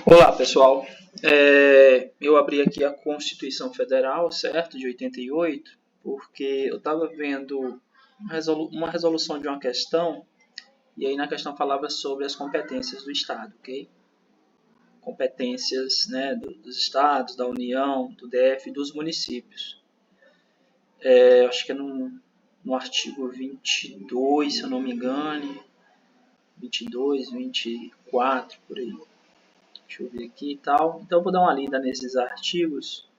Olá, pessoal. Eu abri aqui a Constituição Federal, certo, de 88, porque eu estava vendo uma resolução de uma questão, e aí na questão falava sobre as competências do Estado, ok? Competências, né, dos Estados, da União, do DF e dos municípios. Acho que é no artigo 22, se eu não me engano, 22, 24, por aí. Deixa eu ver aqui e tal. Então eu vou dar uma lida nesses artigos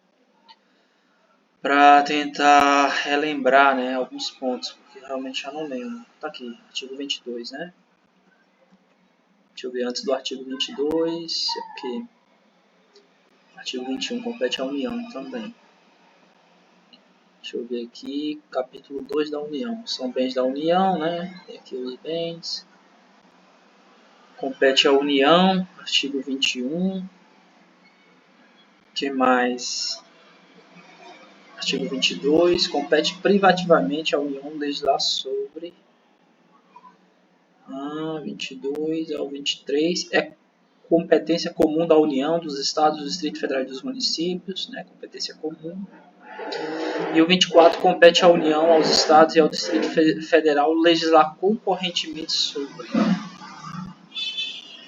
para tentar relembrar, né, alguns pontos, porque realmente já não lembro. Tá aqui, artigo 22, né? Deixa eu ver, antes do artigo 22, ok. Artigo 21, compete à União também. Deixa eu ver aqui, capítulo 2 da União. São bens da União, né? Tem aqui os bens. Compete à União, artigo 21. Que mais? Artigo 22. Compete privativamente à União legislar sobre 22 ao 23 é competência comum da União, dos Estados, do Distrito Federal e dos municípios, né? Competência comum. E o 24 compete à União, aos Estados e ao Distrito Federal legislar concorrentemente sobre.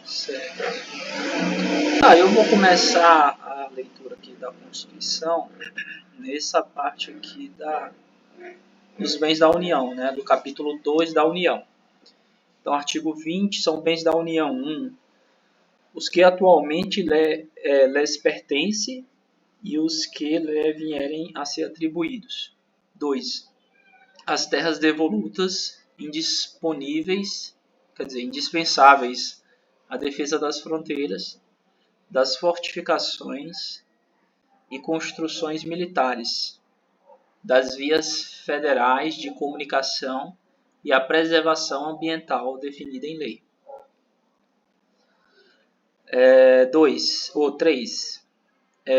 Certo. Eu vou começar a leitura aqui da Constituição nessa parte aqui dos bens da União, né? Do capítulo 2 da União. Então, artigo 20 são bens da União. 1. Os que atualmente lhes pertencem e os que lhe vierem a ser atribuídos. 2. As terras devolutas indispensáveis à defesa das fronteiras, das fortificações e construções militares, das vias federais de comunicação e a preservação ambiental definida em lei. 3.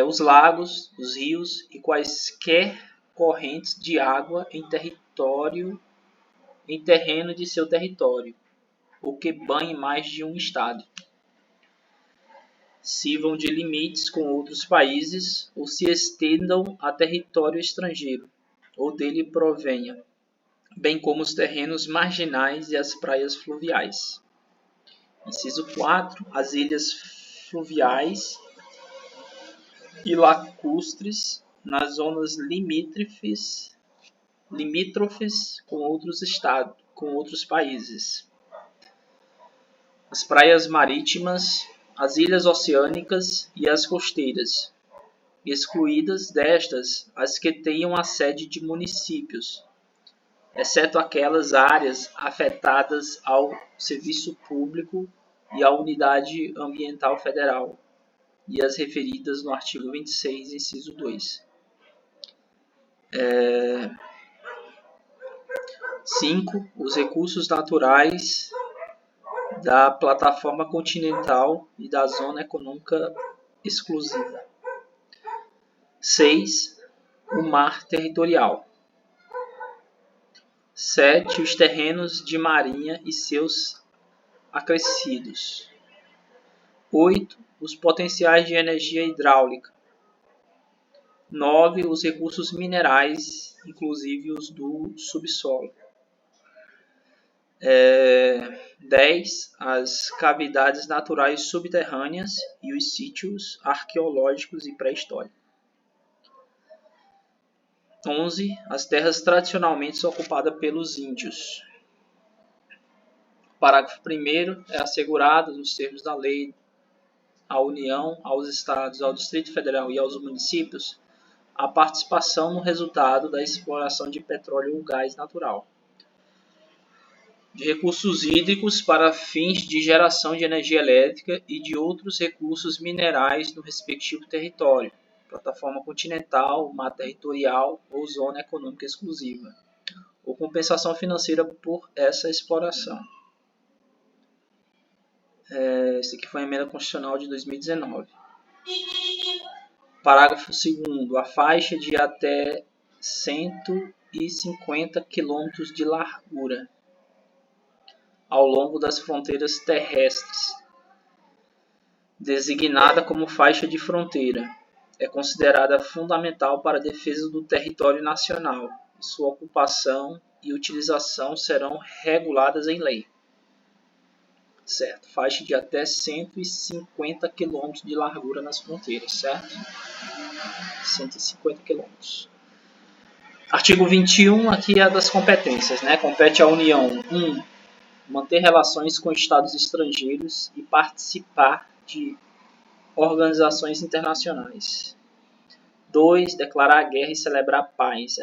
Os lagos, os rios e quaisquer correntes de água em terreno de seu território, ou que banhe mais de um estado, sirvam de limites com outros países ou se estendam a território estrangeiro, ou dele provenha, bem como os terrenos marginais e as praias fluviais. Inciso 4. As ilhas fluviais e lacustres nas zonas limítrofes com outros países. As praias marítimas, as ilhas oceânicas e as costeiras, excluídas destas as que tenham a sede de municípios, exceto aquelas áreas afetadas ao serviço público e à unidade ambiental federal, e as referidas no artigo 26, inciso 2. 5. Os recursos naturais da plataforma continental e da zona econômica exclusiva. 6. O mar territorial. 7. Os terrenos de marinha e seus acrescidos. 8. Os potenciais de energia hidráulica. 9. Os recursos minerais, inclusive os do subsolo. 10. As cavidades naturais subterrâneas e os sítios arqueológicos e pré-históricos. 11. As terras tradicionalmente ocupadas pelos índios. Parágrafo 1º. É assegurado, nos termos da lei, à União, aos Estados, ao Distrito Federal e aos municípios a participação no resultado da exploração de petróleo ou gás natural, de recursos hídricos para fins de geração de energia elétrica e de outros recursos minerais no respectivo território, plataforma continental, mar territorial ou zona econômica exclusiva, ou compensação financeira por essa exploração. Esse aqui foi a emenda constitucional de 2019. Parágrafo 2º. A faixa de até 150 km de largura ao longo das fronteiras terrestres designada como faixa de fronteira. É considerada fundamental para a defesa do território nacional e sua ocupação e utilização serão reguladas em lei. Certo? Faixa de até 150 km de largura nas fronteiras, certo? 150 km. Artigo 21, aqui é das competências, né? Compete à União 1. Manter relações com estados estrangeiros e participar de organizações internacionais. 2. Declarar guerra e celebrar paz.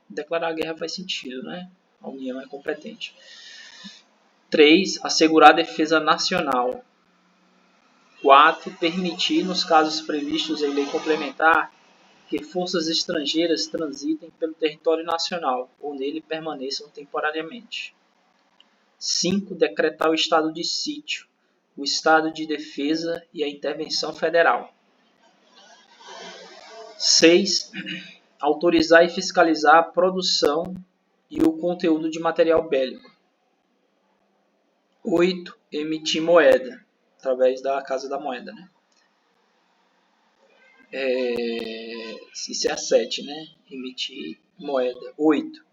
Declarar guerra faz sentido, né? A União é competente. 3. Assegurar a defesa nacional. 4. Permitir, nos casos previstos em lei complementar, que forças estrangeiras transitem pelo território nacional ou nele permaneçam temporariamente. 5. Decretar o estado de sítio, o estado de defesa e a intervenção federal. 6. Autorizar e fiscalizar a produção e o conteúdo de material bélico. 8. Emitir moeda, através da Casa da Moeda, né? Isso é a 7, né? Emitir moeda. 8.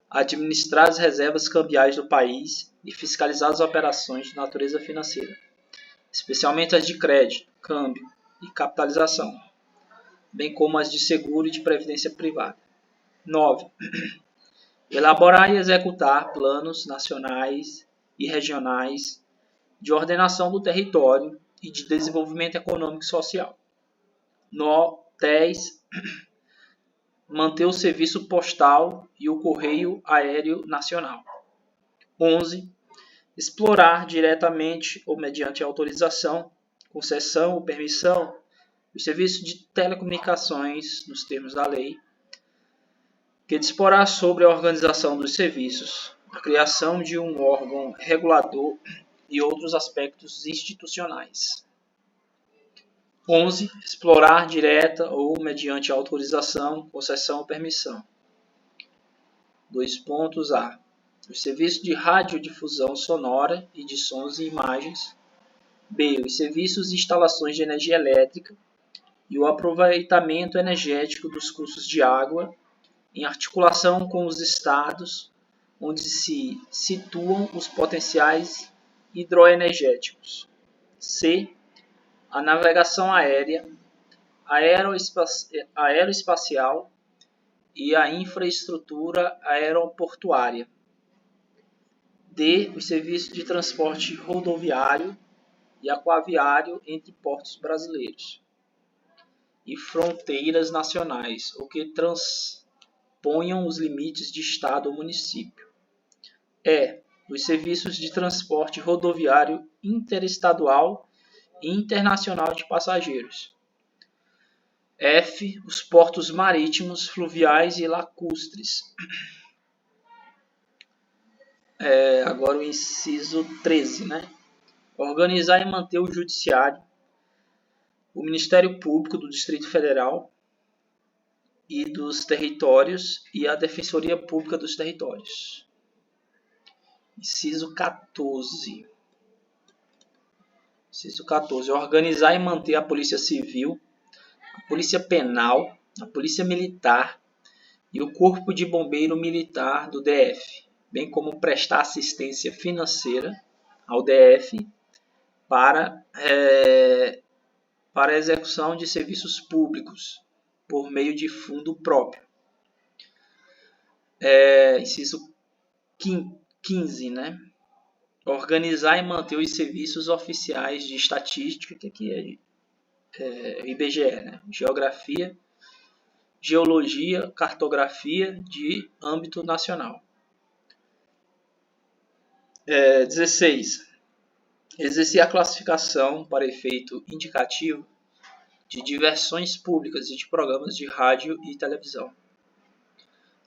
Administrar as reservas cambiais do país e fiscalizar as operações de natureza financeira, especialmente as de crédito, câmbio e capitalização, bem como as de seguro e de previdência privada. 9. Elaborar e executar planos nacionais e regionais de ordenação do território e de desenvolvimento econômico e social. 10. Manter o serviço postal e o correio aéreo nacional. 11. Explorar diretamente ou mediante autorização, concessão ou permissão os serviços de telecomunicações nos termos da lei, que disporá sobre a organização dos serviços, a criação de um órgão regulador e outros aspectos institucionais. 11. Explorar direta ou mediante autorização, concessão ou permissão. 2 pontos A. Os serviços de radiodifusão sonora e de sons e imagens. B. Os serviços e instalações de energia elétrica e o aproveitamento energético dos cursos de água em articulação com os estados onde se situam os potenciais hidroenergéticos. C. A navegação aérea, aeroespacial e a infraestrutura aeroportuária. D. Os serviços de transporte rodoviário e aquaviário entre portos brasileiros e fronteiras nacionais, ou que transponham os limites de estado ou município. E. Os serviços de transporte rodoviário interestadual e internacional de passageiros. F. Os portos marítimos, fluviais e lacustres. Agora o inciso 13, né? Organizar e manter o Judiciário, o Ministério Público do Distrito Federal e dos Territórios e a Defensoria Pública dos Territórios. Inciso 14. Organizar e manter a Polícia Civil, a Polícia Penal, a Polícia Militar e o Corpo de Bombeiro Militar do DF, bem como prestar assistência financeira ao DF para a execução de serviços públicos por meio de fundo próprio. Inciso 15, né? Organizar e manter os serviços oficiais de estatística, que aqui é IBGE, né? Geografia, Geologia, Cartografia de âmbito nacional. 16. Exercer a classificação para efeito indicativo de diversões públicas e de programas de rádio e televisão.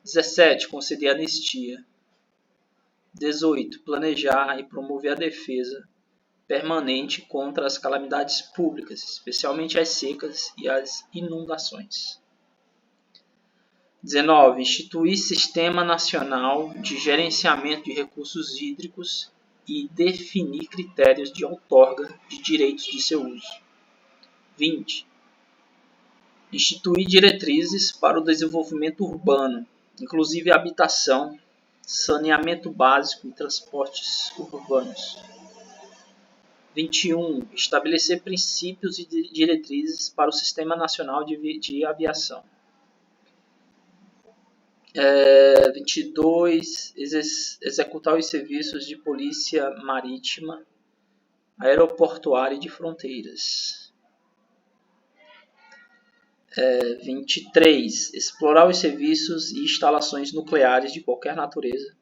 17. Conceder anistia. 18. Planejar e promover a defesa permanente contra as calamidades públicas, especialmente as secas e as inundações. 19. Instituir Sistema Nacional de Gerenciamento de Recursos Hídricos e definir critérios de outorga de direitos de seu uso. 20. Instituir diretrizes para o desenvolvimento urbano, inclusive habitação, saneamento básico e transportes urbanos. 21. Estabelecer princípios e diretrizes para o Sistema Nacional de Aviação. 22. Executar os serviços de polícia marítima, aeroportuária e de fronteiras. 23. Explorar os serviços e instalações nucleares de qualquer natureza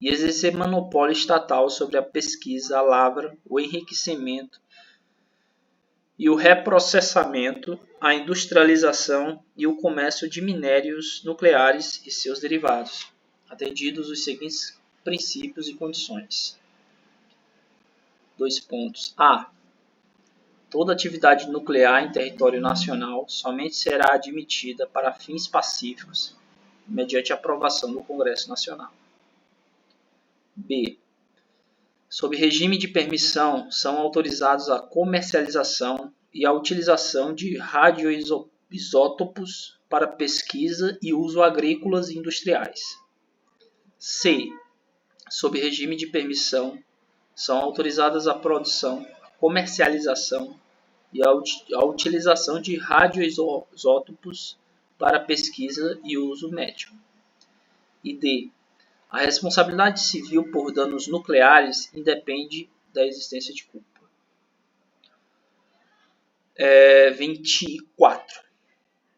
e exercer monopólio estatal sobre a pesquisa, a lavra, o enriquecimento e o reprocessamento, a industrialização e o comércio de minérios nucleares e seus derivados, atendidos os seguintes princípios e condições. 2 pontos. A. Toda atividade nuclear em território nacional somente será admitida para fins pacíficos, mediante aprovação do Congresso Nacional. B. Sob regime de permissão, são autorizados a comercialização e a utilização de radioisótopos para pesquisa e uso agrícolas e industriais. C. Sob regime de permissão, são autorizadas a produção, comercialização e a utilização de radioisótopos para pesquisa e uso médico. E D. A responsabilidade civil por danos nucleares independe da existência de culpa. 24.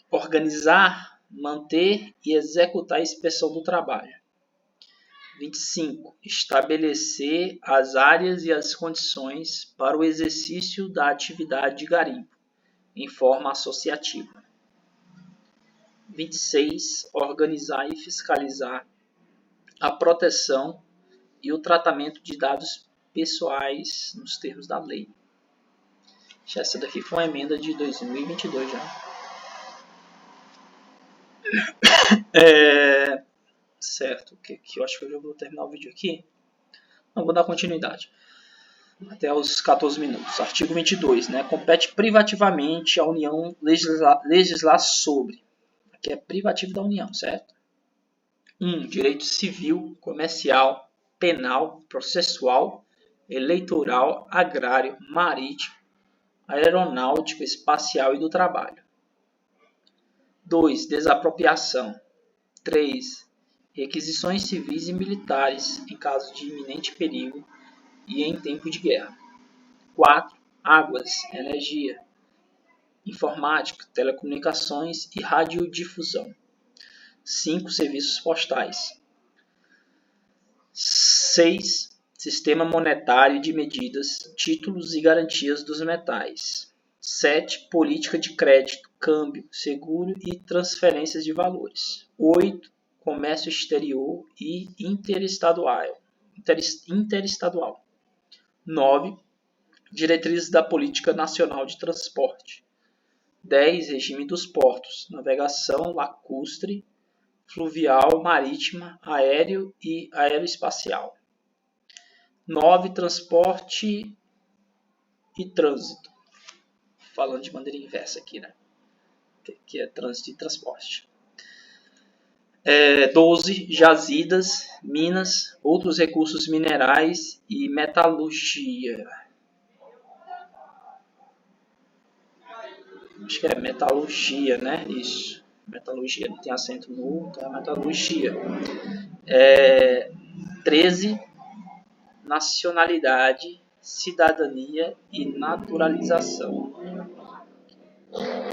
Organizar, manter e executar a inspeção do trabalho. 25. Estabelecer as áreas e as condições para o exercício da atividade de garimpo, em forma associativa. 26. Organizar e fiscalizar a proteção e o tratamento de dados pessoais nos termos da lei. Essa daqui foi uma emenda de 2022 já. Certo, que eu acho que eu já vou terminar o vídeo aqui. Não, vou dar continuidade. Até os 14 minutos. Artigo 22. Compete privativamente à União legislar sobre. Aqui é privativo da União, certo? 1. Direito civil, comercial, penal, processual, eleitoral, agrário, marítimo, aeronáutico, espacial e do trabalho. 2. Desapropriação. 3. Requisições civis e militares em caso de iminente perigo e em tempo de guerra. 4. Águas, energia, informática, telecomunicações e radiodifusão. 5. Serviços postais. 6. Sistema monetário de medidas, títulos e garantias dos metais. 7. Política de crédito, câmbio, seguro e transferências de valores. 8. Comércio exterior e interestadual. 9. Diretrizes da Política Nacional de Transporte. 10. Regime dos portos, navegação lacustre, fluvial, marítima, aéreo e aeroespacial. 9. Transporte e trânsito. Falando de maneira inversa aqui, que é trânsito e transporte. 12. Jazidas, minas, outros recursos minerais e metalurgia. Acho que é metalurgia, né? Isso. Metalurgia, não tem acento no, então é metalurgia. 13. Nacionalidade, cidadania e naturalização.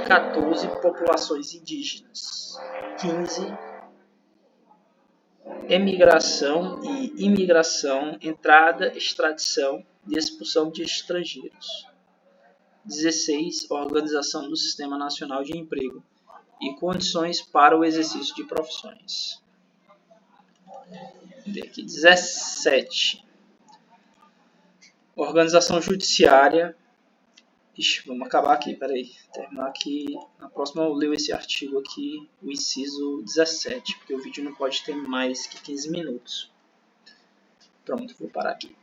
14. Populações indígenas. 15. Emigração e imigração, entrada, extradição e expulsão de estrangeiros. 16. Organização do Sistema Nacional de Emprego e condições para o exercício de profissões. Aqui, 17. Organização judiciária. Ixi, vamos acabar aqui, peraí. Terminar aqui. Na próxima eu leio esse artigo aqui, o inciso 17, porque o vídeo não pode ter mais que 15 minutos. Pronto, vou parar aqui.